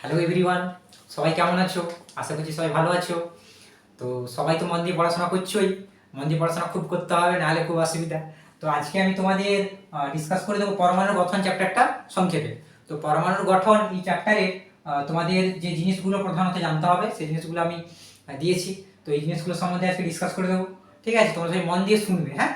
Hello everyone, সবাই কেমন আছো? আশা করছি সবাই ভালো আছো। তো সবাই তো মন দিয়ে পড়াশোনা করছোই। মন দিয়ে পড়াশোনা খুব করতে হবে, নাহলে খুব অসুবিধা। তো আজকে আমি তোমাদের ডিসকাস করে দেবো পরমাণুর গঠন চ্যাপ্টারটা সংক্ষেপে। তো পরমাণুর গঠন এই চ্যাপ্টারে তোমাদের যে জিনিসগুলো প্রধানত জানতে হবে সেই জিনিসগুলো আমি দিয়েছি। তো এই জিনিসগুলো সম্বন্ধে আজকে ডিসকাস করে দেবো। ঠিক আছে, তোমরা সবাই মন দিয়ে শুনবে, হ্যাঁ।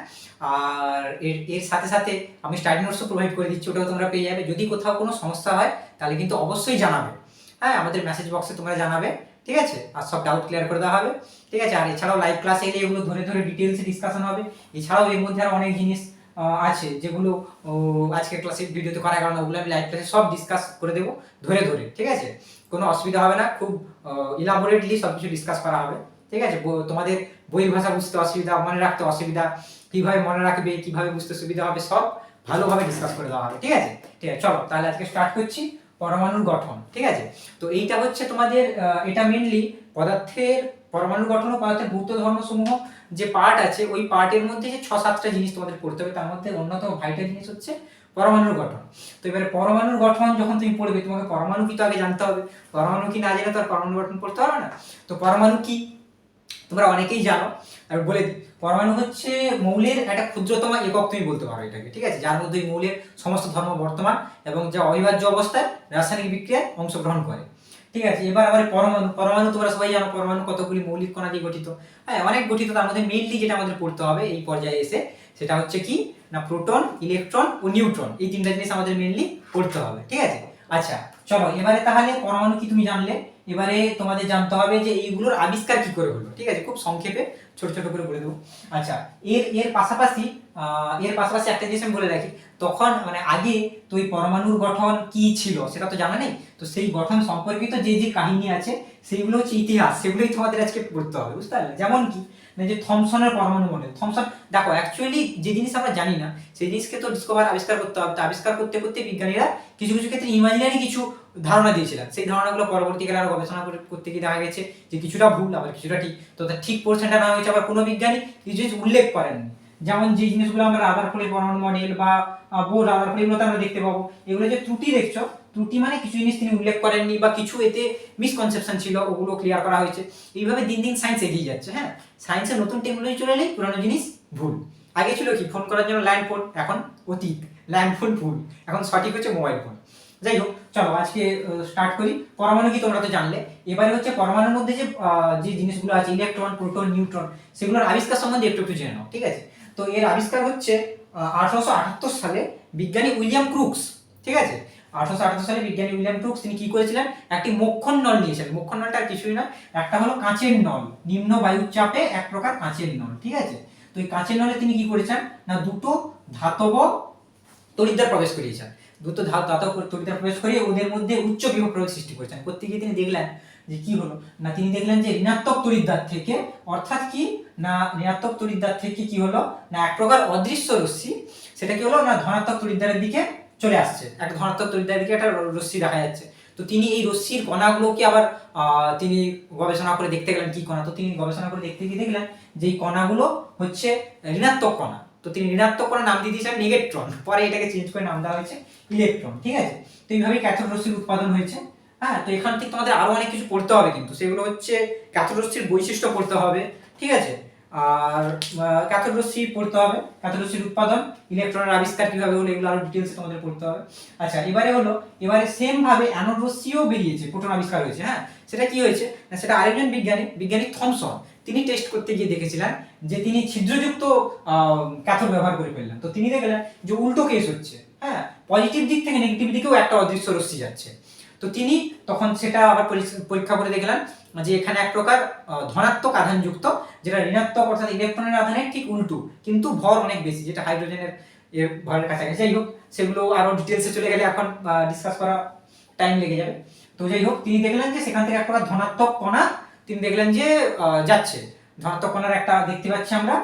আর এর এর সাথে সাথে আমি স্টাডি নোটসও প্রোভাইড করে দিচ্ছি, ওটাও তোমরা পেয়ে যাবে। যদি কোথাও কোনো সমস্যা হয় তাহলে কিন্তু অবশ্যই জানাবে, হ্যাঁ, আমাদের মেসেজ বক্সে তোমরা জানাবে। ঠিক আছে, আর সব ডাউট ক্লিয়ার করে দেওয়া হবে। ঠিক আছে, আর এছাড়াও লাইভ ক্লাসে এলে এগুলো ধরে ধরে ডিটেলসে ডিসকাশন হবে। এছাড়াও এর মধ্যে আরও অনেক জিনিস আছে যেগুলো আজকের ক্লাসের ভিডিওতে করা গেল না, ওগুলো আমি লাইভ ক্লাসে সব ডিসকাস করে দেবো ধরে ধরে। ঠিক আছে, কোনো অসুবিধা হবে না, খুব ইলাবোরেটলি সব কিছু ডিসকাস করা হবে। ঠিক আছে, তোমাদের বইয়ের ভাষা বুঝতে অসুবিধা, মনে রাখতে অসুবিধা, কীভাবে মনে রাখবে, কীভাবে বুঝতে সুবিধা হবে, সব ভালোভাবে ডিসকাস করে দেওয়া হবে। ঠিক আছে, ঠিক আছে, চলো তাহলে আজকে স্টার্ট করছি পরমাণুর গঠন। ঠিক আছে, তো এইটা হচ্ছে তোমাদের এটা মেনলি পদার্থের পরমাণুর গঠন ও পদার্থের ভৌত ধর্মসমূহ যে পার্ট আছে, ওই পার্টের মধ্যে যে 6-7টা জিনিস তোমাদের পড়তে হবে, তার মধ্যে অন্যতম ভাইটাল জিনিস হচ্ছে পরমাণুর গঠন। তো এবারে পরমাণুর গঠন যখন তুমি পড়বে, তোমাকে পরমাণু কি তো আগে জানতে হবে। পরমাণু কি না জেনে তো আর পরমাণু গঠন পড়তে হবে না। তো পরমাণু কি তোমরা অনেকেই জানো, আর বলে দিই। পরমাণু হচ্ছে মৌলের একটা ক্ষুদ্রতম একক, তুমি বলতে পারো এটাকে। ঠিক আছে, যার মধ্যে মৌলের সমস্ত ধর্ম বর্তমান এবং যা অবিভাজ্য অবস্থায় রাসায়নিক বিক্রিয়ায় অংশগ্রহণ করে। ঠিক আছে, এবার আবার পরমাণু। পরমাণু তোমরা সবাই জানো, পরমাণু কতগুলি মৌলিক কণা দিয়ে গঠিত। হ্যাঁ, অনেক গঠিত। তার মধ্যে মেইনলি যেটা আমাদের পড়তে হবে এই পর্যায়ে এসে, সেটা হচ্ছে কি না, প্রোটন, ইলেকট্রন ও নিউট্রন। এই তিনটা জিনিস আমাদের মেইনলি পড়তে হবে। ঠিক আছে, আচ্ছা চলো এবারে তাহলে পরমাণু কি তুমি জানলে, এবারে তোমাদের জানতে হবে যে এইগুলোর আবিষ্কার কি করে হলো। ঠিক আছে, খুব সংক্ষেপে ছোট ছোট করে বলে দেবো। আচ্ছা, এর পাশাপাশি একটা জিনিস আমি বলে রাখি। তখন মানে আগে তো এই পরমাণুর গঠন কি ছিল সেটা তো জানা নেই। তো সেই গঠন সম্পর্কিত যে যে কাহিনী আছে সেইগুলো হচ্ছে ইতিহাস, সেগুলোই তোমাদের আজকে পড়তে হবে, বুঝতে পারলে? যেমন কি না, যে থমসনের পরমাণু মডেল। থমসন, দেখো অ্যাকচুয়ালি যে জিনিস আমরা জানি না সেই জিনিসকে তো আবিষ্কার করতে হবে। তো আবিষ্কার করতে করতে বিজ্ঞানীরা কিছু কিছু ক্ষেত্রে ইমাজিনারি কিছু ধারণা দিয়েছিলেন। সেই ধারণাগুলো পরবর্তীকালে আরো গবেষণা করতে গিয়ে দেখা গেছে যে কিছুটা ভুল, আবার কিছুটা ঠিক। তো তার ঠিক পোর্শনটা না হয়েছে, আবার কোনো বিজ্ঞানী কিছু জিনিস উল্লেখ করেননি। যেমন যে জিনিসগুলো আমরা রাদারফোর্ডের পরমাণু মডেল বা বোর রাদারফোর্ড, এগুলোতে আমরা দেখতে পাবো। এগুলো যে ত্রুটি দেখছো, ত্রুটি মানে কিছু জিনিস তিনি উল্লেখ করেননি বা কিছু এতে মিসকনসেপশন ছিল, ওগুলো ক্লিয়ার করা হয়েছে। এইভাবে দিন দিন সায়েন্স এগিয়ে যাচ্ছে। হ্যাঁ, সায়েন্সের নতুন টেকনোলজি চলে এলেই পুরানো জিনিস ভুল। আগে ছিল কি, ফোন করার জন্য ল্যান্ড ফোন, এখন অতীত। ল্যান্ড ফোন ভুল, এখন সঠিক হচ্ছে মোবাইল ফোন। যাই হোক, চলো আজকে স্টার্ট করি। পরমাণু কি তোমরা তো জানলে। এবারে হচ্ছে পরমাণুর মধ্যে যে জিনিসগুলো আছে, ইলেকট্রন, প্রোটন, নিউট্রন, সেগুলোর আবিষ্কার সম্বন্ধে একটু একটু জেনে নাও। ঠিক আছে, তো এর আবিষ্কার হচ্ছে 1878 সালে বিজ্ঞানী উইলিয়াম ক্রুক্স। ঠিক আছে, 1878 সালে বিজ্ঞানী উইলিয়াম ক্রুক্স তিনি কি করেছিলেন, একটি মোক্ষণ নল নিয়েছিলেন। মোক্ষণ নলটা আর কিছুই না, একটা হলো কাঁচের নল, নিম্ন বায়ুর চাপে এক প্রকার কাঁচের নল। ঠিক আছে, তো এই কাঁচের নলে তিনি কি করেছেন না, দুটো ধাতব তড়িৎদ্বার প্রবেশ করিয়েছেন। দ্রুত ধাতব তড়িৎদ্বার প্রবেশ করিয়ে ওদের মধ্যে উচ্চ বিভব প্রয়োগ সৃষ্টি করেছেন। করতে গিয়ে তিনি দেখলেন যে কি হলো না, তিনি দেখলেন যে ঋণাত্মক তড়িৎদ্বার থেকে, অর্থাৎ কি না, ঋণাত্মক তড়িৎদ্বার থেকে কি হলো না, এক প্রকার অদৃশ্য রশ্মি, সেটা কি হলো না, ধনাত্মক তড়িৎদ্বারের দিকে চলে আসছে। একটা ধনাত্মক তড়িৎদ্বারের দিকে একটা রশ্মি দেখা যাচ্ছে। তো তিনি এই রশ্মির কণাগুলোকে আবার তিনি গবেষণা করে দেখতে গেলেন কি কণা। তো তিনি গবেষণা করে দেখতে গিয়ে দেখলেন যে এই কণাগুলো হচ্ছে ঋণাত্মক কণা। তো তিনি ঋণাত্মক কণা নাম দিয়ে দিয়েছেন নেগেট্রন, পরে এটাকে চেঞ্জ করে নাম দেওয়া হয়েছে ইলেকট্রন। ঠিক আছে, তো এইভাবেই ক্যাথোড রশ্মির উৎপাদন হয়েছে। হ্যাঁ, তো এখান থেকে তোমাদের আরো অনেক কিছু পড়তে হবে, কিন্তু সেগুলো হচ্ছে ক্যাথোড রশ্মির বৈশিষ্ট্য পড়তে হবে। ঠিক আছে, আর ক্যাথোড রশ্মি পড়তে হবে, ক্যাথোড রশ্মির উৎপাদন, ইলেকট্রনের আবিষ্কার কিভাবে হলো, এগুলো আরো ডিটেলসে তোমাদের পড়তে হবে। আচ্ছা, এবারে সেম ভাবে অ্যানোড রশ্মিও বেরিয়েছে, প্রোটন আবিষ্কার হয়েছে। হ্যাঁ, সেটা কি হয়েছে না, সেটা আরেকজন বিজ্ঞানী থমসন তিনি টেস্ট করতে গিয়ে দেখেছিলেন যে তিনি ছিদ্রযুক্ত ক্যাথোড ব্যবহার করে ফেললেন। তো তিনি দেখলেন যে উল্টো কেস হচ্ছে। হ্যাঁ, পজিটিভ দিক থেকে নেগেটিভ দিকেও একটা অদৃশ্য রশ্মি যাচ্ছে। তো তিনি তখন সেটা আবার পরীক্ষা করে দেখলেন যে এখানে এক প্রকার ধনাত্মক আধানযুক্ত, যেটা ঋণাত্মক অর্থাৎ ইলেকট্রনের আধানের ঠিক উল্টো, কিন্তু ভর অনেক বেশি, যেটা হাইড্রোজেনের এর ভরের কাছাকাছি। যাই হোক, সেগুলো আরো ডিটেলসে চলে গেলে এখন ডিসকাস করা টাইম লেগে যাবে। তো যাই হোক, তিনি দেখলেন যে সেখান থেকে এক প্রকার ধনাত্মক কণা তিনি দেখলেন যে যাচ্ছে। ধনাত্মক কণার একটা দেখতে পাচ্ছি আমরা,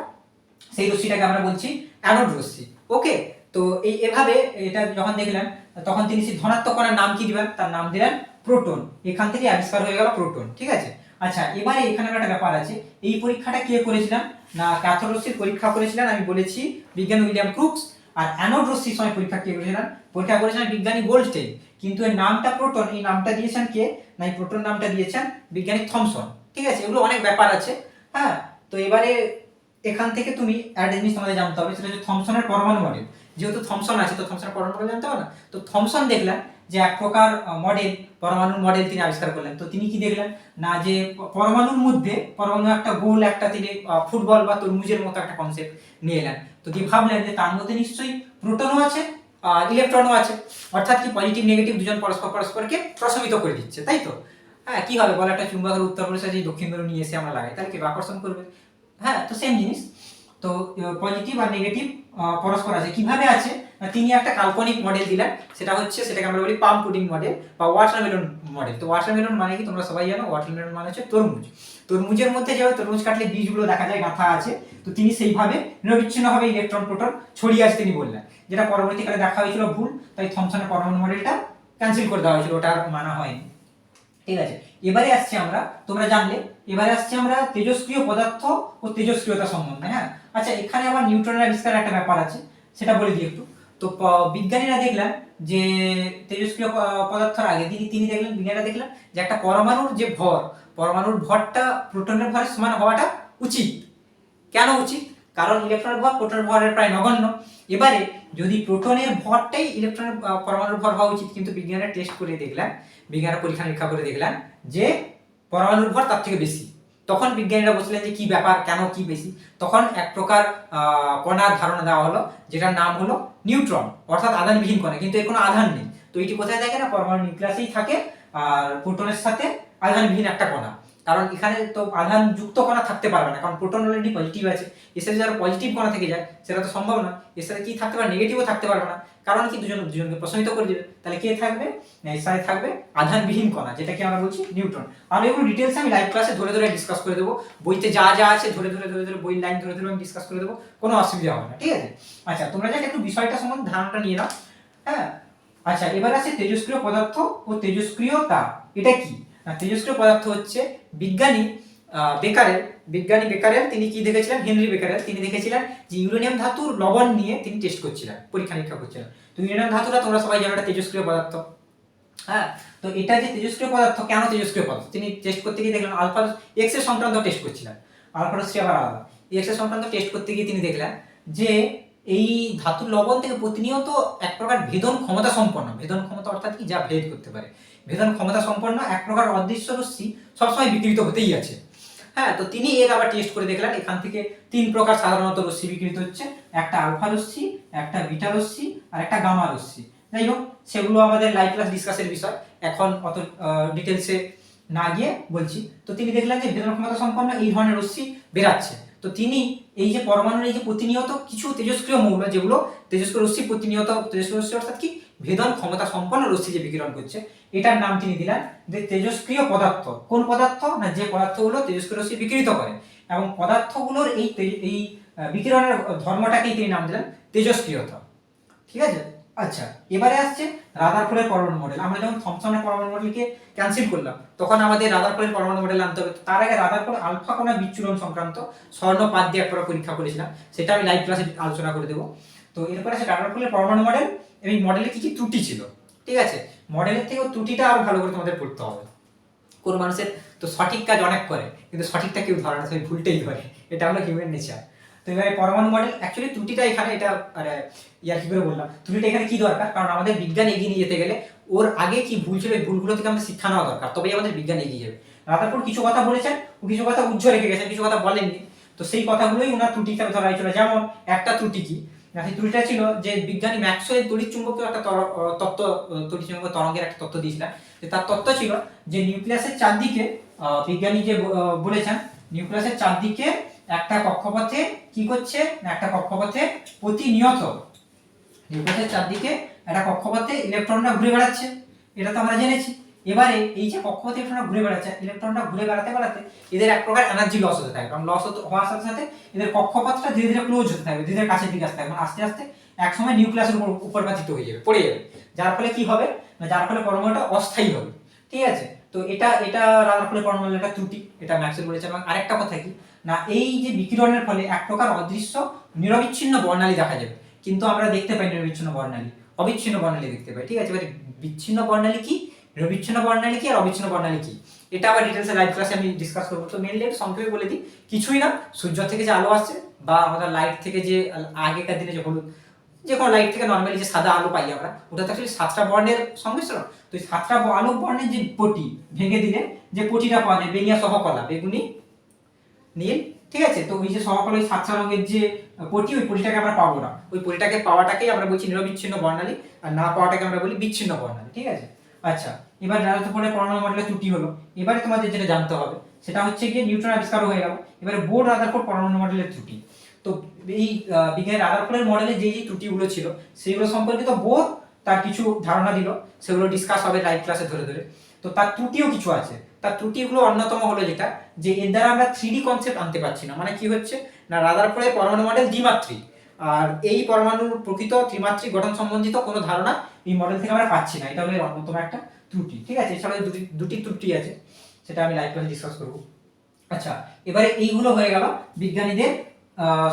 সেই রশ্মিটাকে আমরা বলছি অ্যানোড রশ্মি। ওকে, তো এভাবে এটা যখন দেখলেন, তখন তিনি সেই ধনাত্মক কণার নাম কি দিবেন, তার নাম দিলেন প্রোটন। এখান থেকে আবিষ্কার হয়ে গেল প্রোটন। ঠিক আছে, আচ্ছা এবারে এখানে একটা ব্যাপার আছে। এই পরীক্ষাটা কে করেছিলেন না, ক্যাথোড রশ্মির পরীক্ষা করেছিলেন আমি বলেছি বিজ্ঞানী উইলিয়াম ক্রুক্স। আর অ্যানোড রশ্মির সময় পরীক্ষা করেছিলেন বিজ্ঞানী গোল্ডস্টেইন, কিন্তু এর নামটা প্রোটন, এই নামটা দিয়েছেন কে না, এই প্রোটন নামটা দিয়েছেন বিজ্ঞানী থমসন। ঠিক আছে, এগুলো অনেক ব্যাপার আছে। হ্যাঁ, তো এবারে এখান থেকে তুমি একটা জিনিস তোমাদের জানতে হবে, সেটা হচ্ছে থমসনের পরমাণু মডেল। যেহেতু থমসন আছে তো থমসনের পরমাণু মডেল জানতে হবে না, তো থমসন দেখলেন যে এক প্রকার মডেল, পরমাণুর মডেল তিনি আবিষ্কার করলেন। তো তিনি কি দেখলেন না, যে পরমাণুর মধ্যে পরমাণু একটা গোল একটা তিনি ফুটবল বা তরমুজের মতো একটা কনসেপ্ট নিয়ে এলেন। তো তিনি ভাবলেন যে তার মধ্যে নিশ্চয়ই প্রোটনও আছে, ইলেকট্রনও আছে, অর্থাৎ কি পজিটিভ নেগেটিভ দুজন পরস্পরকে প্রশমিত করে দিচ্ছে, তাই তো? হ্যাঁ, কি হবে বলো, একটা চুম্বকের উত্তর পরিসে যদি দক্ষিণ মেরু নিয়ে এসে আমরা লাগাই তাহলে কি আকর্ষণ করবে? হ্যাঁ, তো সেম জিনিস। তো পজিটিভ আর নেগেটিভ পরস্পর আছে, কিভাবে আছে তিনি একটা কাল্পনিক মডেল দিলেন, সেটাকে আমরা বলি পাম পুডিং মডেল বা ওয়াটারমেলন মডেল। তো ওয়াটারমেলন মানে কি তোমরা সবাই জানো, ওয়াটারমেলন মানে হচ্ছে তরমুজ। তরমুজের মধ্যে যেভাবে তরমুজ কাটলে বীজগুলো দেখা যায় গাঁথা আছে, তো তিনি সেইভাবে নিরবিচ্ছিন্নভাবে ইলেকট্রন প্রোটন ছড়িয়ে আছে তিনি বললেন, যেটা পরবর্তীকালে দেখা হয়েছিল ভুল, তাই থমসনের পরমাণু মডেলটা ক্যান্সেল করে দেওয়া হয়েছিল, ওটা আর মানা হয়নি। ঠিক আছে, এবারে আসছি আমরা, তোমরা জানলে এবারে আসছি আমরা তেজস্ক্রিয় পদার্থ ও তেজস্ক্রিয়তা সম্বন্ধে। হ্যাঁ, আচ্ছা, এখানে আবার নিউটনের আবিষ্কার একটা ব্যাপার আছে, সেটা বলে দিই একটু। তো বিজ্ঞানীরা দেখলেন যে তেজস্ক্রিয় পদার্থের আগে বিজ্ঞানীরা দেখলেন যে একটা পরমাণুর ভরটা প্রোটনের ভরের সমান হওয়াটা উচিত। কেন উচিত? কারণ ইলেকট্রনের ভর প্রোটনের ভরের প্রায় নগণ্য। এবারে যদি প্রোটনের ভরটাই ইলেকট্রনের পরমাণুর ভর হওয়া উচিত, কিন্তু বিজ্ঞানীরা পরীক্ষা নিরীক্ষা করে দেখলেন যে পরমাণুর ভর তার থেকে বেশি। তখন বিজ্ঞানীরা বলছিলেন যে কি ব্যাপার, কেন কি বেশি? তখন এক প্রকার কণার ধারণা দেওয়া হলো, যেটার নাম হলো নিউট্রন, অর্থাৎ আধানবিহীন কণা, কিন্তু এর কোনো আধান নেই। তো এটি কোথায় থাকে না, পরমাণু নিউক্লিয়াসেই থাকে, আর প্রোটনের সাথে আধানবিহীন একটা কণা। কারণ এখানে তো আধান যুক্ত কণা থাকতে পারবে না, কারণ প্রোটন অলরেডি পজিটিভ আছে, এর সাথে যারা পজিটিভ কণা থেকে যায় সেটা তো সম্ভব না, এর সাথে কি থাকতে পারে, নেগেটিভও থাকতে পারবে না, কারণ কি দুজনকে প্রশমিত করে দিবে। তাহলে কে থাকবে না, এর সাথে থাকবে আধানবিহীন কণা, যেটাকে আমরা বলছি নিউট্রন। আর এগুলো ডিটেলস আমি লাইভ ক্লাসে ধরে ধরে ডিসকাস করে দেবো, বইতে যা যা আছে ধরে ধরে বই লাইন ধরে ধরে আমি ডিসকাস করে দেবো, কোনো অসুবিধা হবে না। ঠিক আছে, আচ্ছা, তোমরা যাকে একটু বিষয়টা সম্বন্ধে ধারণাটা নিয়ে নাও। হ্যাঁ, আচ্ছা, এবার আছে তেজস্ক্রিয় পদার্থ ও তেজস্ক্রিয়তা। এটা কি না, তেজস্ক্রিয় পদার্থ হচ্ছে বিজ্ঞানী বেকারেল তিনি কি দেখেছিলেন, হেনরি বেকারেল তিনি দেখেছিলেন যে ইউরেনিয়াম ধাতুর লবণ নিয়ে তিনি টেস্ট করছিলেন, পরীক্ষা নিরীক্ষা করছিলেন। তো ইউরেনিয়াম ধাতুটা তোমরা সবাই জানো এটা তেজস্ক্রিয় পদার্থ। হ্যাঁ, তো এটা যে তেজস্ক্রিয় পদার্থ, কেন তেজস্ক্রিয় পদার্থ তিনি টেস্ট করতে গিয়ে দেখলেন আলফা এক্স এর সংক্রান্ত টেস্ট করছিলেন, আলফা রশ্মি আবার আলাদা, এক্স এর সংক্রান্ত টেস্ট করতে গিয়ে তিনি দেখলেন যে এই ধাতুর লবণ থেকে প্রতিনিয়ত এক প্রকার ভেদন ক্ষমতা অর্থাৎ কি, যা ভেদ করতে পারে, ভেদন ক্ষমতা সম্পন্ন এক প্রকার অদৃশ্য রশ্মি সবসময় বিকৃত হতেই আছে। হ্যাঁ, তো তিনি এর আবার টেস্ট করে দেখলেন, এখান থেকে তিন প্রকার সাধারণত রশ্মি বিকৃত হচ্ছে, একটা আলফা রশ্মি, একটা বিটা রশ্মি আর একটা গামা রশ্মি। যাই হোক, সেগুলো আমাদের লাইভ ক্লাস ডিসকাসের বিষয়, এখন অত ডিটেলসে না গিয়ে বলছি। তো তিনি দেখলেন যে ভেদন ক্ষমতা সম্পন্ন এই ধরনের রশ্মি বেরাচ্ছে। তো তিনি এই যে পরমাণুর এই যে প্রতিনিয়ত কিছু তেজস্ক্রিয় মৌল, যেগুলো তেজস্ক্রিয় রশ্মি প্রতিনিয়ত তেজস্ক্রিয় রশ্মি অর্থাৎ কি ভেদন ক্ষমতা সম্পন্ন রশ্মি যে বিকিরণ করছে, এটার নাম তিনি দিলেন যে তেজস্ক্রিয় পদার্থ। কোন পদার্থ না, যে পদার্থগুলো তেজস্ক্রিয় রশ্মি বিকিরিত করে, এবং পদার্থগুলোর এই বিকিরণের ধর্মটাকেই তিনি নাম দিলেন তেজস্ক্রিয়তা। ঠিক আছে, আচ্ছা, এবারে আসছে রাদারফোর্ডের পরমাণু মডেল। আমরা যখন থমসনের পরমাণু মডেলকে ক্যান্সেল করলাম, তখন আমাদের রাদারফোর্ডের পরমাণু মডেল আনতে হবে। তার আগে রাদারফোর্ড আলফা কণা বিচ্ছুরণ সংক্রান্ত স্বর্ণপাত দিয়ে একবার পরীক্ষা করেছিলাম, সেটা আমি লাইভ ক্লাসে আলোচনা করে দেবো। তো এরপরে আছে রাদারফোর্ডের পরমাণু মডেল, এবং মডেলে কি কি ত্রুটি ছিল। ঠিক আছে, মডেলের থেকেও ত্রুটিটা আরো ভালো করে তোমাদের পড়তে হবে। কোন মানুষের তো সঠিক কাজ অনেক করে, কিন্তু সঠিকটা কেউ ধরে না, সেই ভুলটাই ধরে, এটা হলো হিউম্যান নেচার। তো এবারে পরমাণু মডেল, অ্যাকচুয়ালি ত্রুটিটা এখানে, এটা ইয়ার কি করে বললাম, ত্রুটিটা এখানে কি দরকার, কারণ আমাদের বিজ্ঞান এগিয়ে নিয়ে যেতে গেলে ওর আগে কি ভুল ছিল, এই ভুলগুলো থেকে আমাদের শিক্ষা নেওয়া দরকার, তবেই আমাদের বিজ্ঞান এগিয়ে যাবে। রাদারফোর্ড কিছু কথা বলেছেন, ও কিছু কথা উজ্জ্ব রেখে গেছেন, কিছু কথা বলেননি। তো সেই কথাগুলোই ওনার ত্রুটি হিসাবে ধরা হয়েছিল। যেমন একটা ত্রুটি কি, সেই ত্রুটিটা ছিল যে বিজ্ঞানী ম্যাক্সওয়েল তড়িৎচুম্বকীয় একটা তড়িৎচুম্বকীয় তরঙ্গের একটা তত্ত্ব দিয়েছিলেন, যে তার তত্ত্ব ছিল যে নিউক্লিয়াসের চারদিকে, বিজ্ঞানী যে বলেছেন নিউক্লিয়াসের চারদিকে একটা কক্ষপথে কি করছে না, একটা কক্ষপথে প্রতিনিয়ত নিউক্লিয়াসের চারদিকে একটা কক্ষপথে ইলেকট্রনরা ঘুরে বেড়াচ্ছে, এটা তো আমরা জেনেছি। এবারে এই যে কক্ষপথে ইলেকট্রনরা ঘুরে বেড়াচ্ছে, ইলেকট্রনরা ঘুরে বেড়াতে এদের এক প্রকার এনার্জি লস হতে থাকে, কারণ লস হওয়ার সাথে সাথে এদের কক্ষপথটা ধীরে ধীরে ক্লোজ হতে থাকবে, ধীরে ধীরে কাছের দিকে আসতে থাকবে, আস্তে আস্তে এক সময় নিউক্লিয়াসের উপর পাতিত হয়ে যাবে, পড়ে যাবে, যার ফলে কি হবে না, যার ফলে পরমাণুটা অস্থায়ী হবে। ঠিক আছে, তো এটা রাদারফোর্ডের পরমাণুর একটা ত্রুটি, এটা ম্যাক্সওয়েল বলেছে। এবং আরেকটা কথা কি না, এই যে বিকিরণের ফলে এক প্রকার অদৃশ্য নিরবিচ্ছিন্ন বর্ণালী দেখা যাবে, কিন্তু আমরা দেখতে পাই নিরবিচ্ছিন্ন বর্ণালী, অবিচ্ছিন্ন বর্ণালী দেখতে পাই। ঠিক আছে, এবারে বিচ্ছিন্ন বর্ণালী কি, নিরবিচ্ছিন্ন বর্ণালী কি আর অবিচ্ছিন্ন বর্ণালী কি, এটা আবার ডিটেলসে লাইভ ক্লাসে আমি ডিসকাস করবো। তো মেনলি একটু সংক্ষেপে বলে দিই, কিছুই না, সূর্য থেকে যে আলো আসছে বা আমাদের লাইট থেকে যে আগেকার দিনে যে হলুদ, যে কোনো লাইট থেকে নর্মালি যে সাদা আলো পাই আমরা, ওটা তো অ্যাকচুয়ালি 7টা বর্ণের সংমিশ্রণ। তো এই 7টা আলো বর্ণের যে পটি ভেঙে দিলে যে পটিটা পাওয়া যায়, বেনিয়া সহকলা, বেগুনি, নীল, ঠিক আছে। তো ওই যে সহকলা ওই 7টা রঙের যে পটি, ওই পটিটাকে আমরা পাবো না, ওই পটিটাকে পাওয়াটাকেই আমরা বলছি নিরবিচ্ছিন্ন বর্ণালী, আর না পাওয়াটাকে আমরা বলি বিচ্ছিন্ন বর্ণালী। ঠিক আছে, আচ্ছা এবার রাদারফোর্ড পরমাণু মডেলের ত্রুটি হলো। এবারে তোমাদের যেটা জানতে হবে সেটা হচ্ছে গিয়ে নিউট্রন আবিষ্কার হয়ে গেল, এবারে বোর রাদারফোর্ড পরমাণু মডেলের ত্রুটি। তো এই বিজ্ঞানী রাদারফোর্ডের মডেলে যে যে ত্রুটিগুলো ছিল সেগুলো সম্পর্কিত বোর তার কিছু ধারণা দিল, সেগুলো ডিসকাস হবে লাইভ ক্লাসে ধরে ধরে। তো তার ত্রুটিও কিছু আছে, তার ত্রুটিগুলো অন্যতম হলো যেটা, যে এর দ্বারা আমরা 3D কনসেপ্ট আনতে পারছি না। মানে কি হচ্ছে না, রাদারফোর্ডের পরমাণু মডেল দ্বিমাত্রিক, আর এই পরমাণুর প্রকৃত ত্রিমাত্রিক গঠন সম্বন্ধিত কোনো ধারণা এই মডেল থেকে আমরা পাচ্ছি না, এটা হলো অন্যতম একটা ত্রুটি। ঠিক আছে, এছাড়াও দুটি ত্রুটি আছে, সেটা আমি লাইভ ক্লাসে ডিসকাস করব। আচ্ছা, এবারে এইগুলো হয়ে গেল বিজ্ঞানীদের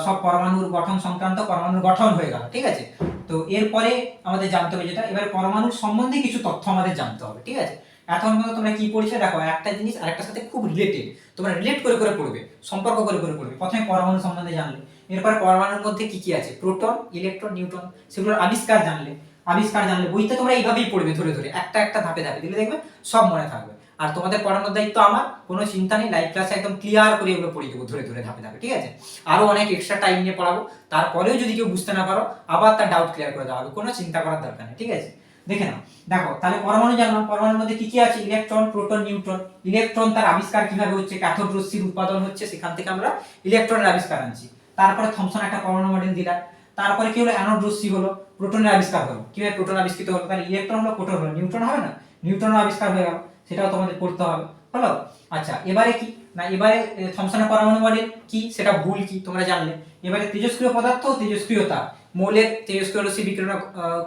সব পরমাণুর গঠন সংক্রান্ত, পরমাণুর গঠন হয়ে গেল। ঠিক আছে, তো এরপরে আমাদের জানতে হবে যেটা, এবারে পরমাণুর সম্বন্ধে কিছু তথ্য আমাদের জানতে হবে। ঠিক আছে, এখন পর্যন্ত তোমরা কি পড়ছো দেখো, একটা জিনিস আরেকটার সাথে খুব রিলেটেড, তোমরা রিলেট করে করে পড়বে, সম্পর্ক করে করে পড়বে। প্রথমে পরমাণু সম্বন্ধে জানলে, এরপর পরমাণুর মধ্যে কি কি আছে, প্রোটন, ইলেকট্রন, নিউট্রন, সেগুলোর আবিষ্কার জানলে, বইতে তোমরা এইভাবেই পড়বে, ধরে ধরে একটা একটা ধাপে ধাপে দিলে দেখবে সব মনে থাকবে। আর তোমাদের পড়ানোর দায়িত্ব আমার, কোনো চিন্তা নেই, লাইভ ক্লাসে একদম ক্লিয়ার করে এগুলো পড়িয়ে দেবো ধরে ধরে ধাপে ধাপে। ঠিক আছে, আরো অনেক এক্সট্রা টাইম নিয়ে পড়াবো, তারপরেও যদি কেউ বুঝতে না পারো আবার তার ডাউট ক্লিয়ার করে দেওয়া হবে, কোনো চিন্তা করার দরকার নেই। ঠিক আছে, দেখে নাও, দেখো তাহলে পরমাণু জানলাম, পরমাণুর মধ্যে কি কি আছে, ইলেকট্রন, প্রোটন, নিউট্রন। ইলেকট্রন তার আবিষ্কার কিভাবে হচ্ছে, ক্যাথোড রশ্মির উৎপাদন হচ্ছে, সেখান থেকে আমরা ইলেকট্রনের আবিষ্কার আনছি। তারপরে থমসন একটা পরমাণু মডেল দিলাম, তারপরে কি হলো, অ্যানোড রশ্মি হলো, প্রোটনের আবিষ্কার হলো, কিভাবে প্রোটন আবিষ্কৃত হলো, তাহলে ইলেকট্রন হলো, প্রোটন হলো, নিউট্রন হবে না, নিউট্রনের আবিষ্কার হয়ে গেল, সেটাও তোমাদের পড়তে হবে। হলো, আচ্ছা এবারে কি না, এবারে থমসনের পরমাণু মডেল কি, সেটা ভুল কি তোমরা জানলে। এবারে তেজস্ক্রিয় পদার্থ, তেজস্ক্রিয়তা, মৌলের তেজস্ক্রিয় রশ্মি বিকিরণ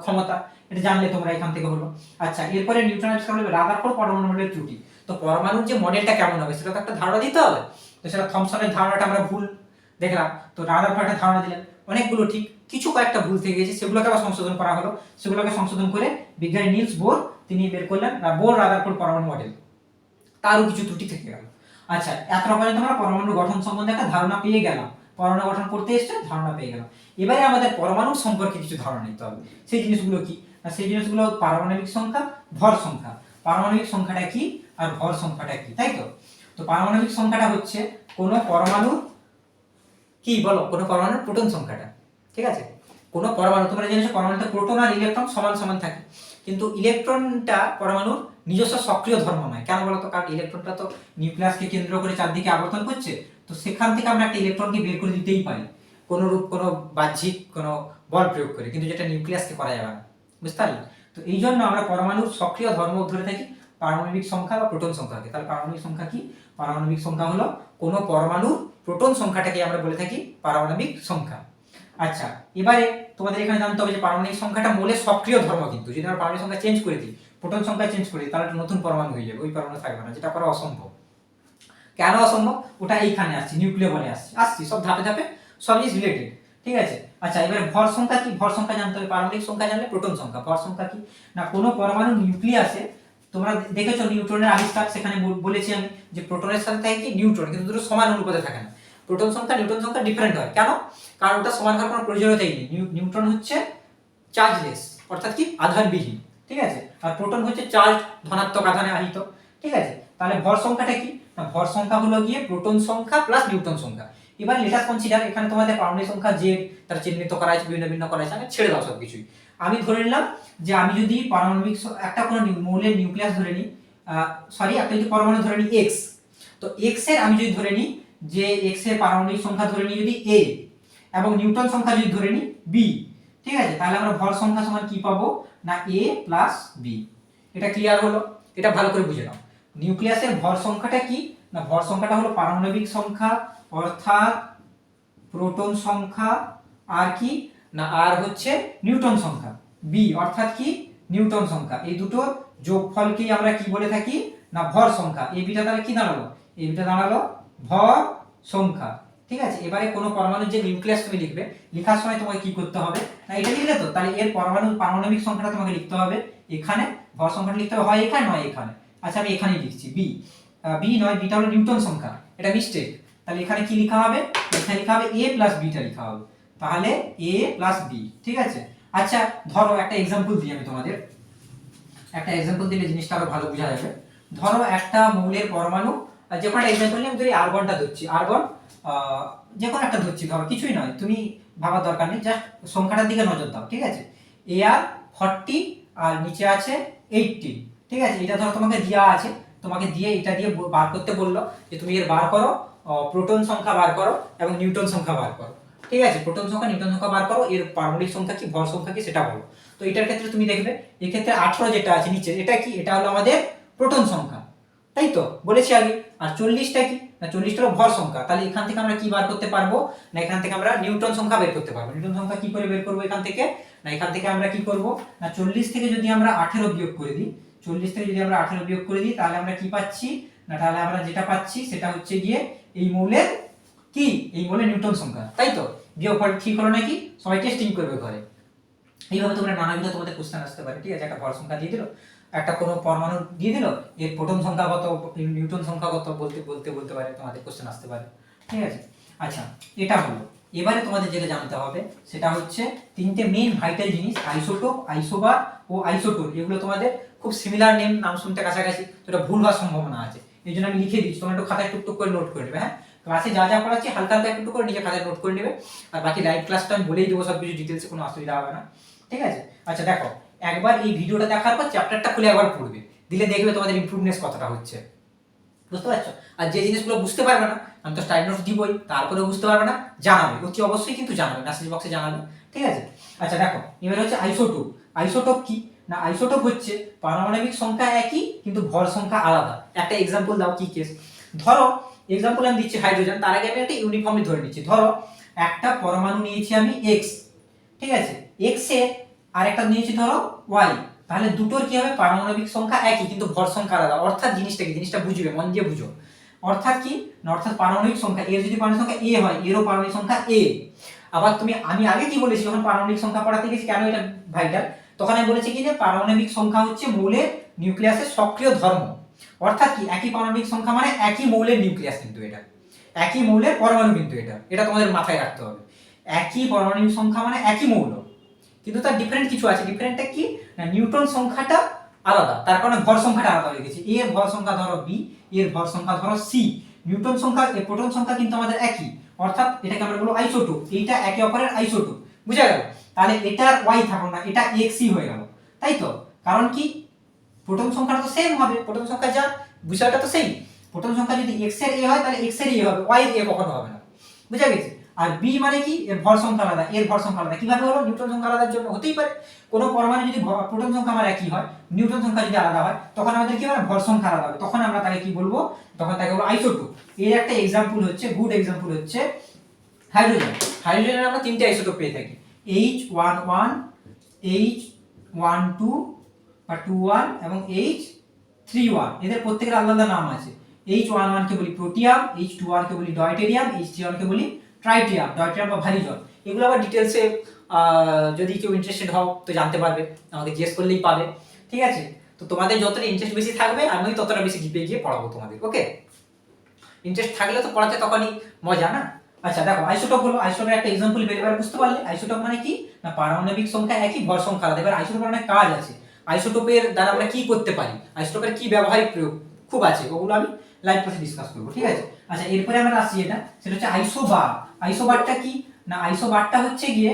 ক্ষমতা, এটা জানলে তোমরা এখান থেকে হলো। আচ্ছা এরপরে নিউট্রন আবিষ্কার হলো, রাদারফোর্ড পরমাণু মডেলের ত্রুটি। তো পরমাণুর যে মডেলটা কেমন হবে সেটা তো একটা ধারণা দিতে হবে, তো সেটা থমসনের ধারণাটা আমরা ভুল দেখলাম, তো রাদারফোর্ড একটা ধারণা দিলেন, অনেকগুলো ঠিক, কিছু কয়েকটা ভুল থেকে গেছে, সেগুলোকে আবার সংশোধন করা হলো, সেগুলোকে সংশোধন করে বিজ্ঞানী নিলস বোর তিনি বের করলেন বোর রাদারফোর্ড পরমাণু মডেল, তারও কিছু ত্রুটি থেকে গেল। আচ্ছা এতটা পর্যন্ত আমরা পরমাণু গঠন সম্বন্ধে একটা ধারণা পেয়ে গেলাম, পরমাণু গঠন করতে এসে ধারণা পেয়ে গেলাম। এবারে আমাদের পরমাণু সম্পর্কে কিছু ধারণা নিতে হবে, সেই জিনিসগুলো কি, সেই জিনিসগুলো পারমাণবিক সংখ্যা, ভর সংখ্যা। পারমাণবিক সংখ্যাটা কি আর ভর সংখ্যাটা কি, তাই তো। তো পারমাণবিক সংখ্যাটা হচ্ছে কোনো পরমাণুর কি বলো, কোনো পরমাণুর প্রোটন সংখ্যাটা। ঠিক আছে, কোনো পরমাণু, তোমরা জেনেছো পরমাণুতে প্রোটন আর ইলেকট্রন সমান সমান থাকে, কিন্তু ইলেকট্রনটা পরমাণুর নিজস্ব সক্রিয় ধর্ম নয়। কেন বলতো, কারণ ইলেকট্রনটা তো নিউক্লিয়াসকে কেন্দ্র করে চারদিকে আবর্তন করছে, তো সেখান থেকে আমরা একটা ইলেকট্রনকে বের করে দিতেই পারি কোনো রূপ, কোনো বাহ্যিক কোনো বল প্রয়োগ করে, কিন্তু যেটা নিউক্লিয়াসকে করা যাবে না, বুঝতে পারলে। তো এই জন্য আমরা পরমাণুর সক্রিয় ধর্ম ধরে থাকি পারমাণবিক সংখ্যা বা প্রোটন সংখ্যাকে। তাহলে পারমাণবিক সংখ্যা কি, পারমাণবিক সংখ্যা হলো কোনো পরমাণুর প্রোটন সংখ্যাটাকে আমরা বলে থাকি পারমাণবিক সংখ্যা। আচ্ছা এবারে তোমাদের এখানে জানতে হবে যে পারমাণবিক সংখ্যাটা মৌলের সক্রিয় ধর্ম, কিন্তু যদি আমরা পারমাণবিক সংখ্যা চেঞ্জ করে দিই, প্রোটন সংখ্যা চেঞ্জ করে দিই, তাহলে একটা নতুন পরমাণু হয়ে যাবে, ওই পরমাণু থাকবে না, যেটা করা অসম্ভব। কেন অসম্ভব, ওটা এইখানে আসছে, নিউক্লিয় বলে আসছি, সব ধাপে ধাপে সব জিনিস রিলেটেড। ঠিক আছে, আচ্ছা এবারে ভর সংখ্যা কি, ভর সংখ্যা জানতে হবে, পারমাণবিক সংখ্যা জানলে প্রোটন সংখ্যা। ভর সংখ্যা কি না, কোনো পরমাণু নিউক্লিয়াসে, তোমরা দেখেছো নিউট্রনের আবিষ্কার, সেখানে বলেছি আমি যে প্রোটনের সাথে থাকে কি নিউট্রন, কিন্তু দুটো সমান অনুপাতে থাকে না, প্রোটন সংখ্যা নিউট্রন সংখ্যা ডিফারেন্ট হয়। কেন, কারণ ওটা সমান হওয়ার কোনো প্রয়োজনীয়তাই নেই। নিউট্রন হচ্ছে চার্জলেস, অর্থাৎ কি আধানবিহীন। ঠিক আছে, আর প্রোটন হচ্ছে চার্জ, ধনাত্মক আধানে আহিত। ঠিক আছে, তাহলে ভর সংখ্যাটা কি না, ভর সংখ্যা হলো গিয়ে প্রোটন সংখ্যা প্লাস নিউট্রন সংখ্যা। এবার লেটাস কনসিডার, এখানে তোমাদের পারমাণবিক সংখ্যা জেড তার চিহ্নিত করা আছে, বিভিন্ন ভিন্ন করা আছে, আমি ছেড়ে দাও সব কিছুই। আমি ধরে নিলাম যে আমি যদি পারমাণবিক একটা কোনো মৌলের নিউক্লিয়াস ধরে নিই, একটা যদি পরমাণু ধরে নিই এক্স, তো এক্স এর আমি যদি ধরে নিই যে এক্স এর পারমাণবিক সংখ্যা ধরে নিই যদি এ, এবং নিউটন সংখ্যা যদি ধরে নিই বি, ঠিক আছে, তাহলে আমরা ভর সংখ্যা সমান কি পাবো না এ প্লাস বি। এটা ক্লিয়ার হলো, এটা ভালো করে বুঝে নাও। নিউক্লিয়াসের ভর সংখ্যাটা কি না, ভর সংখ্যাটা হলো পারমাণবিক সংখ্যা অর্থাৎ প্রোটন সংখ্যা, আর কি না আর হচ্ছে নিউটন সংখ্যা, বি অর্থাৎ কি নিউটন সংখ্যা, এই দুটোর যোগফলকেই আমরা কি বলে থাকি না ভর সংখ্যা। এই বিটা তাহলে কি দাঁড়ালো, এই বিটা দাঁড়ালো ভর সংখ্যা। ঠিক আছে, এবারে কোনো পরমাণুর যে নিউক্লিয়াস তুমি লিখবে, লেখার সময় তোমাকে কি করতে হবে না, এটা লিখলে তো তাহলে এর পারমাণবিক সংখ্যাটা তোমাকে লিখতে হবে এখানে, ভর সংখ্যাটা লিখতে হবে হয় এখানে নয় এখানে। আচ্ছা আমি এখানেই লিখছি বি, বি নয়, বিটা হলো নিউটন সংখ্যা, এটা মিস্টেক। তাহলে এখানে কি লেখা হবে, এখানে লেখা হবে a প্লাস বিটা লেখা হবে, তাহলে a প্লাস বি। ঠিক আছে, আচ্ছা ধরো একটা এক্সাম্পল দিই আমি তোমাদের, একটা এক্সাম্পল দিলে জিনিসটা আরো ভালো বোঝা যাবে। ধরো একটা মৌলের পরমাণু, যে কোনো একটা এক্সাম্পল নিয়ে আমি ধরি আর্গনটা ধরছি, আর্গন যে কোনো একটা ধরছি, ধরো কিছুই নয়, তুমি ভাবার দরকার নেই, জাস্ট সংখ্যাটার দিকে নজর দাও। ঠিক আছে, এ আর 40 আর নিচে আছে 80। ঠিক আছে, এটা ধরো তোমাকে দেওয়া আছে, তোমাকে দিয়ে এটা দিয়ে বার করতে বললো যে তুমি এর বার করো, প্রোটন সংখ্যা বার করো এবং নিউটন সংখ্যা বার করো। ঠিক আছে, প্রোটন সংখ্যা নিউটন সংখ্যা বার করো, এর পারমাণবিক সংখ্যা কি ভর সংখ্যা কি সেটা বলো। তো এটার ক্ষেত্রে তুমি দেখবে এই ক্ষেত্রে 18 যেটা আছে নিচে, এটা কি, এটা হলো আমাদের প্রোটন সংখ্যা, তাই তো বলেছি আগে। আর 40টা কি না, 40টা হলো ভর সংখ্যা। তাহলে এখান থেকে আমরা কি বার করতে পারবো না, এখান থেকে আমরা নিউটন সংখ্যা বের করতে পারবো। নিউটন সংখ্যা কি করে বের করবো এখান থেকে না, এখান থেকে আমরা কি করব না, 40 থেকে যদি আমরা 18 বিয়োগ করে দিই, 40 থেকে যদি আমরা 18 বিয়োগ করে দিই, তাহলে আমরা কি পাচ্ছি না, তাহলে আমরা যেটা পাচ্ছি সেটা হচ্ছে গিয়ে এই মৌলের কি, এই মৌলের নিউটন সংখ্যা, তাই তো। বিয়োগফল ঠিক হলো নাকি, সবাই টেস্টিং করবে ঘরে। এইভাবে তোমরা নানাবিধ তোমাদের কোশ্চেন আসতে পারে। ঠিক আছে, একটা ভর সংখ্যা দিয়ে দিল, একটা কোনো পরমাণু দিয়ে দিল, এর প্রোটন সংখ্যা কত, নিউটন সংখ্যা কত বলতে পারে, তোমাদের কোশ্চেন আসতে পারে। ঠিক আছে, আচ্ছা এটা হলো। এবারে তোমাদের যেটা জানতে হবে সেটা হচ্ছে তিনটে মেইন ভাইটাল জিনিস, আইসোটোপ, আইসোবার ও আইসোটোর। এগুলো তোমাদের খুব সিমিলার নেম, নাম শুনতে কাছাকাছি, তো এটা ভুল হওয়ার সম্ভাবনা আছে, এই জন্য আমি লিখে দিচ্ছি, তোমরা একটু খাতায় টুকটুক করে নোট করে নেবে। হ্যাঁ, ক্লাসে যা যা পড়াচ্ছি হালকা হালকা একটু করে নিজে খাতায় নোট করে নেবে, আর বাকি লাইভ ক্লাসটা আমি বলেই দেবো সব কিছু ডিটেলসে, কোনো অসুবিধা হবে না। ঠিক আছে, আচ্ছা দেখো, একবার এই ভিডিওটা দেখার পর চ্যাপ্টারটা খুলে একবার পড়বে, দিলে দেখবে তোমাদের ইমপ্রুভনেস কতটা হচ্ছে, বুঝতে পারছো। আর যে জিনিসগুলো বুঝতে পারবে না, আমি তো স্টাডি নোটস দিবই, তারপরেও বুঝতে পারবে না, জানাবে অতি অবশ্যই, কিন্তু জানাবে, মেসেজ বক্সে জানাবে। ঠিক আছে, আচ্ছা দেখো এবার হচ্ছে আইসোটোপ। আইসোটোপ কি না, আইসোটোপ হচ্ছে পারমাণবিক সংখ্যা একই কিন্তু ভর সংখ্যা আলাদা। একটা এক্সাম্পল দাও, কি কেস, ধরো এক্সাম্পল আমি দিচ্ছি হাইড্রোজেন, তার আগে আমি একটা ইউনিফর্মলি ধরে নিচ্ছি। ধরো একটা পরমাণু নিয়েছি আমি এক্স, ঠিক আছে, এক্স এর আর একটা নিয়েছি ধরো ওয়াই, তাহলে দুটোর কি হবে, পারমাণবিক সংখ্যা একই কিন্তু ভর সংখ্যা আলাদা। অর্থাৎ জিনিসটা কি, জিনিসটা বুঝবে, মন দিয়ে বুঝো। অর্থাৎ কি না, অর্থাৎ পারমাণবিক সংখ্যা এর যদি পারমাণবিক সংখ্যা এ হয়, এরও পারমাণবিক সংখ্যা এ। আবার আমি আগে কি বলেছি, যখন পারমাণবিক সংখ্যা পড়াতে গেছি, কেন এটা ভাইটাল, তখন আমি বলেছি কি যে পারমাণবিক সংখ্যা হচ্ছে মৌলের নিউক্লিয়াসের সক্রিয় ধর্ম। অর্থাৎ কি, একই পারমাণবিক সংখ্যা মানে একই মৌলের নিউক্লিয়াস, কিন্তু এটা একই মৌলের পরমাণু, কিন্তু এটা তোমাদের মাথায় রাখতে হবে। একই পারমাণবিক সংখ্যা মানে একই মৌল, কিন্তু তার ডিফারেন্ট কিছু আছে। ডিফারেন্টটা কি না, নিউটন সংখ্যাটা আলাদা, তার কারণে ভর সংখ্যাটা আলাদা হয়ে গেছে। এর ভর সংখ্যা ধরো বি, এর ভর সংখ্যা ধরো সি, নিউটন সংখ্যা এর প্রোটন সংখ্যা কিন্তু আমাদের একই, অর্থাৎ এটাকে আমরা বলবো আইসোটোপ। এইটা একে অপরের আইসোটোপ, বুঝা গেল। তাহলে এটার ওয়াই থাকলো না, এটা এক্সই হয়ে গেল, তাই তো। কারণ কি, প্রোটন সংখ্যাটা তো সেম হবে, প্রোটন সংখ্যা যা বিষয়টা তো সেই। প্রোটন সংখ্যা যদি এক্স এর এ হয়, তাহলে এক্স এর এ হবে, ওয়াই এর এ কখনো হবে না, বুঝা গেছে। আর বি মানে কি, এর ভর সংখ্যা আলাদা, এর ভর সংখ্যা আলাদা। কিভাবে হলো, নিউটন সংখ্যা আলাদার জন্য হতেই পারে। কোনো পরমাণু যদি প্রোটন সংখ্যা আমার একই হয়, নিউটন সংখ্যা যদি আলাদা হয়, তখন আমাদের কি হবে, ভর সংখ্যা আলাদা হবে, তখন আমরা তাকে কি বলবো, তখন তাকে বলবো আইসোটোপ। এর একটা এক্সাম্পল হচ্ছে, গুড এক্সাম্পল হচ্ছে হাইড্রোজেন। হাইড্রোজেনের আমরা তিনটে আইসোটোপ পেয়ে থাকি, H11, H12 বা 21 এবং H31। এদের প্রত্যেকের আলাদা আলাদা নাম আছে। H11 কে বলি প্রোটিয়াম, H21 কে বলি ডয়টেরিয়াম, H31 কে বলি ট্রাইটিয়াম, ডয়টেরিয়াম বা ভারী জল। এগুলো আবার ডিটেলসে যদি কেউ ইন্টারেস্টেড হও তো জানতে পারবে, আমাকে জিজ্ঞেস করলেই পাবে। ঠিক আছে, তো তোমাদের যতটা ইন্টারেস্ট বেশি থাকবে, আমি ততটা বেশি ডিপে গিয়ে পড়াবো তোমাদের। ওকে, ইন্টারেস্ট থাকলে তো পড়াতে তখনই মজা না। আচ্ছা দেখো, আইসোটোপ হলো, আইসোটোপের একটা এক্সাম্পল এবার বুঝতে পারলে। আইসোটোপ মানে কি না, পারমাণবিক সংখ্যা একই, ভর সংখ্যা আলাদা। এবার আইসোটোপের অনেক কাজ আছে, আইসোটোপের দ্বারা আমরা কি করতে পারি, আইসোটোপের কি ব্যবহারিক প্রয়োগ খুব আছে, ওগুলো আমি লাইভ ক্লাসে ডিসকাস করবো। ঠিক আছে, আচ্ছা এরপরে আমরা আসি, এটা সেটা হচ্ছে আইসোবার। আইসোবারটা কি না, আইসোবারটা হচ্ছে গিয়ে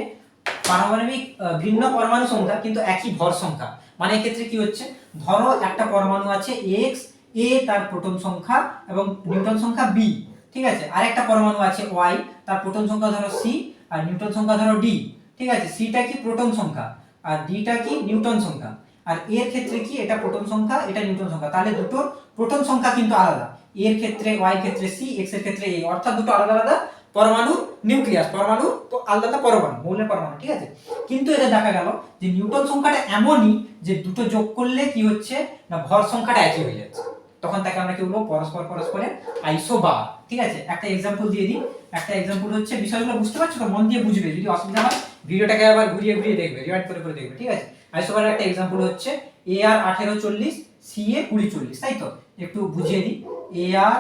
পারমাণবিক ভিন্ন পরমাণু সংখ্যা কিন্তু একই ভর সংখ্যা। মানে এক্ষেত্রে কি হচ্ছে, ধরো একটা পরমাণু আছে এক্স, এ তার প্রোটন সংখ্যা এবং নিউটন সংখ্যা বি। ঠিক আছে, আর একটা পরমাণু আছে ওয়াই, তার প্রোটন সংখ্যা ধরো সি আর নিউটন সংখ্যা ধরো ডি। ঠিক আছে, সিটা কি প্রোটন সংখ্যা আর ডিটা কি নিউটন সংখ্যা। আর এর ক্ষেত্রে কি, এটা প্রোটন সংখ্যা, এটা নিউটন সংখ্যা, তাহলে দুটোর প্রোটন সংখ্যা কিন্তু আলাদা। এর ক্ষেত্রে ওয়াই ক্ষেত্রে সি, এক্স এর ক্ষেত্রে এ, অর্থাৎ দুটো আলাদা আলাদা পরমাণু নিউক্লিয়াস, পরমাণু তো আলাদা পরমাণু, মৌলের পরমাণু। ঠিক আছে, কিন্তু এটা দেখা গেল যে নিউটন সংখ্যাটা এমনই যে দুটো যোগ করলে কি হচ্ছে না, ভর সংখ্যাটা একই হয়ে যাচ্ছে। তখন তাকে আমরা কি বলবো, পরস্পর পরস্পরের আইসোবার। ঠিক আছে, একটা এক্সাম্পল দিয়ে দিই। একটা এক্সাম্পল হচ্ছে, বিষয়গুলো বুঝতে পারছো তো, মন দিয়ে বুঝবে, যদি অসুবিধা হয় ভিডিওটাকে আবার ঘুরিয়ে ঘুরিয়ে দেখবে, রিওয়াইন্ড করে করে দেখবে। ঠিক আছে, আইসোবারের একটা এক্সাম্পল হচ্ছে AR 1840 CA 2040, তাই তো? একটু বুঝিয়ে দিই। AR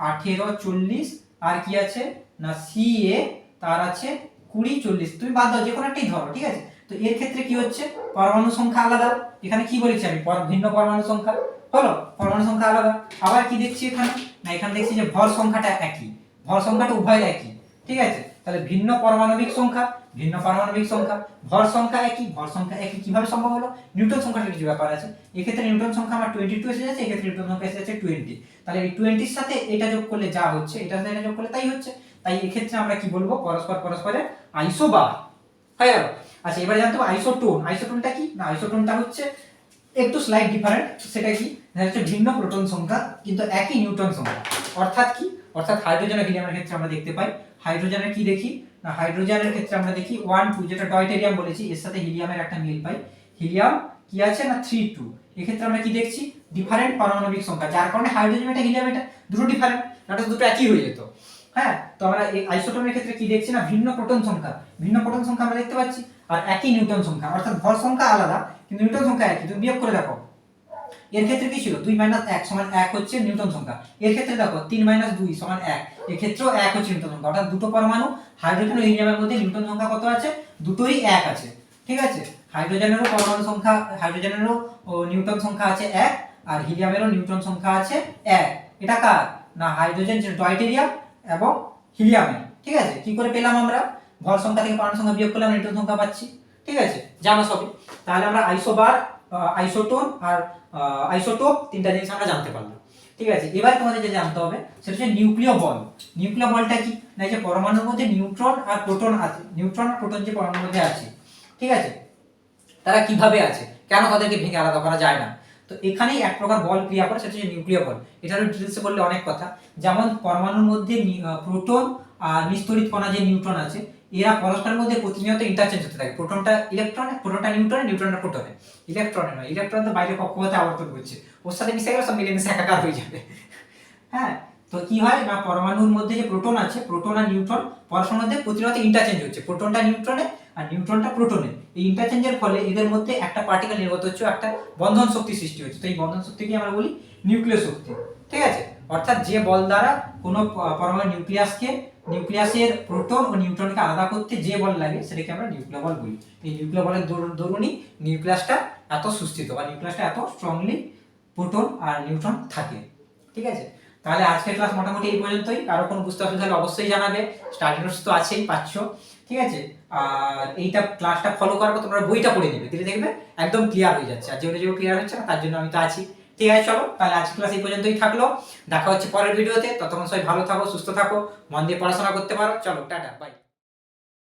1840 আর কি আছে না CA তার আছে 2040, তুমি বাদ দাও, যে কোনো একটাই ধরো। ঠিক আছে, তো এর ক্ষেত্রে কি হচ্ছে, পরমাণু সংখ্যা আলাদা। এখানে কি বলেছি আমি, ভিন্ন পরমাণু সংখ্যা হলো, পরমাণু সংখ্যা আলাদা। আবার কি দেখছি এখানে না, এখানে দেখছি যে ভর সংখ্যাটা একই, ভর সংখ্যাটা উভয় একই। ঠিক আছে, তাহলে ভিন্ন পারমাণবিক সংখ্যা, ভিন্ন পারমাণবিক সংখ্যা, ভর সংখ্যা একই, ভর সংখ্যা একই, কিভাবে সম্ভব হলো, নিউটন সংখ্যাটা কিছু ব্যাপার আছে। এক্ষেত্রে নিউটন সংখ্যা আমার 22 এসে যাচ্ছে, এক্ষেত্রে নিউটন সংখ্যা এসে যাচ্ছে 20। তাহলে এই 20 এর সাথে এটা যোগ করলে যা হচ্ছে, এটার সাথে এটা যোগ করলে তাই হচ্ছে। তাই এক্ষেত্রে আমরা কি বলবো, পরস্পর পরস্পরের আইসোবার হয়ে গেল। আচ্ছা, এবারে জানতে হবে আইসোটোন। আইসোটোনটা কি না, আইসোটোনটা হচ্ছে একটু স্লাইড ডিফারেন্ট। সেটা কি, হচ্ছে ভিন্ন প্রোটন সংখ্যা কিন্তু একই নিউটন সংখ্যা। অর্থাৎ কি, অর্থাৎ হাইড্রোজেন আর হিলিয়ামের ক্ষেত্রে আমরা দেখতে পাই, হাইড্রোজেনের কি দেখি না, হাইড্রোজেনের ক্ষেত্রে আমরা দেখি 1 2, যেটা ডয়টেরিয়াম বলেছি, এর সাথে হিলিয়ামের একটা মিল পাই। হিলিয়াম কি আছে না 3 2। এক্ষেত্রে আমরা কি দেখছি, ডিফারেন্ট পারমাণবিক সংখ্যা, যার কারণে হাইড্রোজেন এটা হিলিয়াম এটা দুটো ডিফারেন্ট, নাটা দুটো একই হয়ে যেত। হ্যাঁ, তো আমরা এই আইসোটোনের ক্ষেত্রে কি দেখছি না, ভিন্ন প্রোটন সংখ্যা, ভিন্ন প্রোটন সংখ্যা আমরা দেখতে পাচ্ছি, আর একই নিউটন সংখ্যা, অর্থাৎ ভর সংখ্যা আলাদা কিন্তু নিউটন সংখ্যা একই। তুমি বিয়োগ করে দেখো, এর ক্ষেত্রে কি ছিল, 2 - 1 সমান 1 হচ্ছে নিউটন সংখ্যা। এর ক্ষেত্রে দেখো 3 - 2 সমান 1, এর ক্ষেত্রেও 1 হচ্ছে নিউটন সংখ্যা। অর্থাৎ দুটো পরমাণু হাইড্রোজেন ও হিলিয়ামের মধ্যে নিউটন সংখ্যা কত আছে, দুটোই 1 আছে। ঠিক আছে, হাইড্রোজেনেরও পরমাণু সংখ্যা, হাইড্রোজেনেরও নিউটন সংখ্যা আছে 1, আর হিলিয়ামেরও নিউটন সংখ্যা আছে 1। এটা কার না, হাইড্রোজেন ডয়টেরিয়াম এবং হিলিয়ামের। ঠিক আছে, কি করে পেলাম আমরা, ভর সংখ্যা থেকে পরমাণু সংখ্যা বিয়োগ করলে আমরা নিউটন সংখ্যা পাচ্ছি। ঠিক আছে, জানো সবই। তাহলে আমরা আইসোবার, আইসোটোন আর আইসোটোপ, তিনটা জিনিস আমরা জানতে পারলাম। ঠিক আছে, এবার তোমাদের যে জানতে হবে সেটা হচ্ছে নিউক্লিয় বল। নিউক্লিয় বলটা কি না, যে পরমাণুর মধ্যে নিউট্রন আর প্রোটন আছে, নিউট্রন আর প্রোটন যে পরমাণুর মধ্যে আছে, ঠিক আছে, তারা কিভাবে আছে, কেন তাদেরকে ভেঙে আলাদা করা যায় না। তো এখানেই এক প্রকার বল ক্রিয়া করে, সেটা হচ্ছে নিউক্লিয় বল। এটার ডিটেলসে বললে অনেক কথা, যেমন পরমাণুর মধ্যে প্রোটন আর নিস্তড়িত কণা যে নিউট্রন আছে, এরা পরস্পরের মধ্যে প্রতিনিয়ত ইন্টারচেঞ্জ হতে থাকে। প্রোটনটা ইলেকট্রনে, প্রোটনটা নিউট্রনে, নিউট্রনটা প্রোটনে। ইলেকট্রনে নয়, ইলেকট্রন তো বাইরে কক্ষপথে আবর্তন করছে, ওর সাথে মিশে গেলে সব মিলেমিশে একাকার হয়ে যাবে। হ্যাঁ, তো কি হয় না, পরমাণুর মধ্যে যে প্রোটন আছে, প্রোটন আর নিউট্রন পরস্পরের মধ্যে প্রতিনিয়ত ইন্টারচেঞ্জ হচ্ছে, প্রোটনটা নিউট্রনে আর নিউট্রনটা প্রোটনে। এই ইন্টারচেঞ্জের ফলে এদের মধ্যে একটা পার্টিকেল নির্গত হচ্ছে, একটা বন্ধন শক্তি সৃষ্টি হচ্ছে। তো এই বন্ধন শক্তিকে আমরা বলি নিউক্লিয় শক্তি। ঠিক আছে, অর্থাৎ যে বল দ্বারা কোনো পরমাণু নিউক্লিয়াসের প্রোটন ও নিউট্রনকে আলাদা করতে যে বল লাগে, সেটাকে আমরা নিউক্লিয় বল বলি। এই নিউক্লিয় বলের দরুনই নিউক্লিয়াসটা এত সুস্থিত, বা নিউক্লিয়াসটা এত স্ট্রংলি প্রোটন আর নিউট্রন থাকে। ঠিক আছে, তাহলে আজকের ক্লাস মোটামুটি এই পর্যন্তই। কারো কোনো বুঝতে অসুবিধা হলে অবশ্যই জানাবে, স্টাডি নোটস তো আছেই, পাচ্ছ। ঠিক আছে, আর এইটা ক্লাসটা ফলো করার পর তোমরা বইটা পড়ে নেবে, দিলে দেখবে একদম ক্লিয়ার হয়ে যাচ্ছে। আর যেগুলো ক্লিয়ার হচ্ছে না, তার জন্য আমি তো আছি। ঠিক আছে, চলো তাহলে আজকের ক্লাস এই পর্যন্তই থাকলো, দেখা হচ্ছে পরের ভিডিওতে। ততক্ষণ সবাই ভালো থাকো, সুস্থ থাকো, মন দিয়ে পড়াশোনা করতে পারো। চলো, টাটা, বাই।